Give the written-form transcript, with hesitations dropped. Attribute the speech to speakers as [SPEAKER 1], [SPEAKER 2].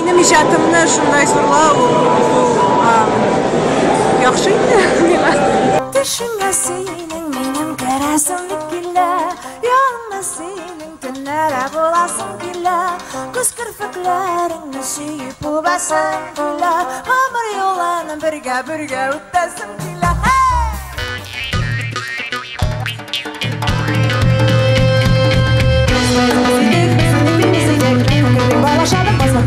[SPEAKER 1] Минем иҗатымны шундай зурлау яхшы инде миңа.
[SPEAKER 2] Төшеңә синең минем керәсем килә, янымда синең төннәрә буласың килә, күз керфекләреңне сөеп үбәсем килә, гомер юлын бергә үтәсем килә. Балашаdım basma